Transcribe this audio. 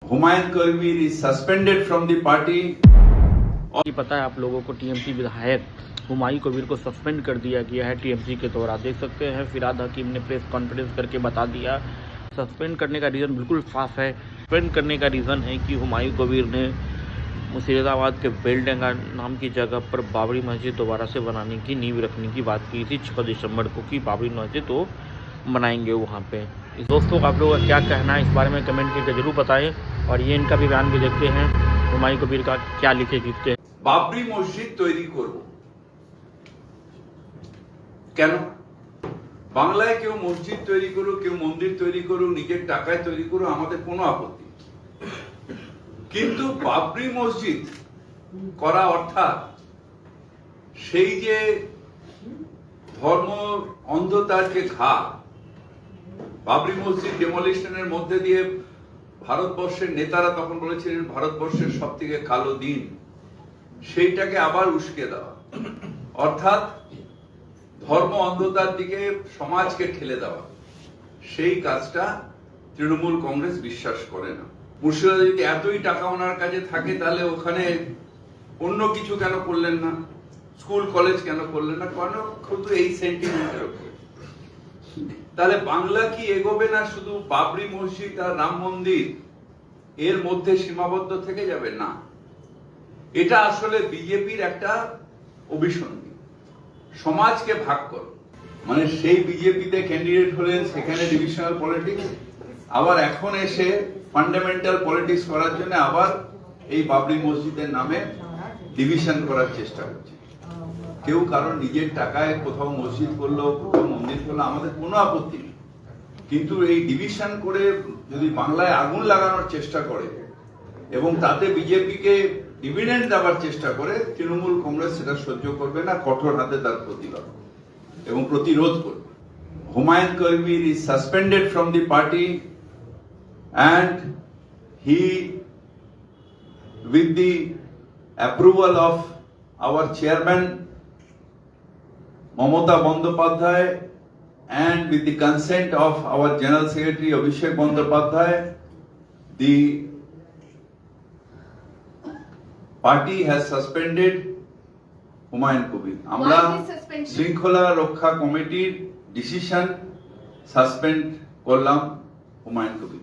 Humayun Kabir is suspended from the party. पता है आप लोगों को टीएमसी विधायक हुमायूं कबीर को सस्पेंड कर दिया गया है टीएमसी के द्वारा। देख सकते हैं फिराद हकीम ने प्रेस कॉन्फ्रेंस करके बता दिया। सस्पेंड करने का रीज़न बिल्कुल साफ है। सस्पेंड करने का रीज़न है कि हुमायूं कबीर ने मुर्शिदाबाद के बेलडंगा नाम की जगह पर बाबरी मस्जिद दोबारा से बनाने की नींव रखने की बात की थी 6 दिसंबर को कि बाबरी मस्जिद तो बनाएंगे वहाँ पे। दोस्तों आप लोगों का क्या कहना है इस बारे में कमेंट करके जरूर बताएं। और ये इनका भी बयान भी देखते हैं हुमायूं कबीर का क्या लिखे लिखते हैं। বাবরি মসজিদ তৈরি করব কেন? বাংলায় কেউ মসজিদ তৈরি করুক, কেউ মন্দির তৈরি করুক, নিজের টাকায় তৈরি করুক, আমাদের কোনো আপত্তি। কিন্তু বাবরি মসজিদ করা অর্থাৎ সেই যে ধর্ম অন্ধতার যে ঘা, বাবরি মসজিদ ডেমোলিশনের মধ্যে দিয়ে ভারতবর্ষের নেতারা তখন বলেছিলেন ভারতবর্ষের সবথেকে কালো দিন, সেইটাকে আবার উস্কে দেওয়া, অর্থাৎ ধর্ম অন্ধতার দিকে সমাজকে ঠেলে দেওয়া, সেই কাজটা তৃণমূল কংগ্রেস বিশ্বাস করে না। মুর্শিদাবাদে যদি এতই টাকা ওনার কাছে থাকে তাহলে ওখানে অন্য কিছু কেন করলেন না? স্কুল কলেজ কেন করলেন না? কেন শুধু এই সেন্টিমেন্টের উপরে? তাহলে বাংলা কি এগোবে না শুধু বাবরি মসজিদ আর রাম মন্দির এর মধ্যে সীমাবদ্ধ থেকে যাবে? না, এটা আসলে বিজেপির একটা অভিসন্ধি, সমাজকে ভাগ করো। মানে সেই বিজেপিতে ক্যান্ডিডেট হলেন, সেখানে ডিভিশনাল পলিটিক্স, আবার এখন এসে ফান্ডামেন্টাল পলিটিক্স করার জন্য আবার এই বাবরি মসজিদের নামে ডিভিশন করার চেষ্টা করছে। কেউ কারণ নিজের টাকায় কোথাও মসজিদ করলো, কোথাও মন্দির করলো, আমাদের কোনো আপত্তি নেই। কিন্তু এই ডিভিশন করে যদি বাংলায় আগুন লাগানোর চেষ্টা করে এবং তাতে বিজেপিকে ডিভিডেন্ড দেওয়ার চেষ্টা করে, তৃণমূল কংগ্রেস সেটা সহ্য করবে না, কঠোর হাতে তার প্রতিবাদ এবং প্রতিরোধ করবে। Humayun Kabir is suspended from the party and he, with the approval of our chairman Mamata Bandyopadhyay and with the consent of our General Secretary Abhishek Bandyopadhyay, the party has suspended Humayun Kabir. আমরা শৃঙ্খলা রক্ষা কমিটির ডিসিশন সাসপেন্ড করলাম হুমায়ুন কবির।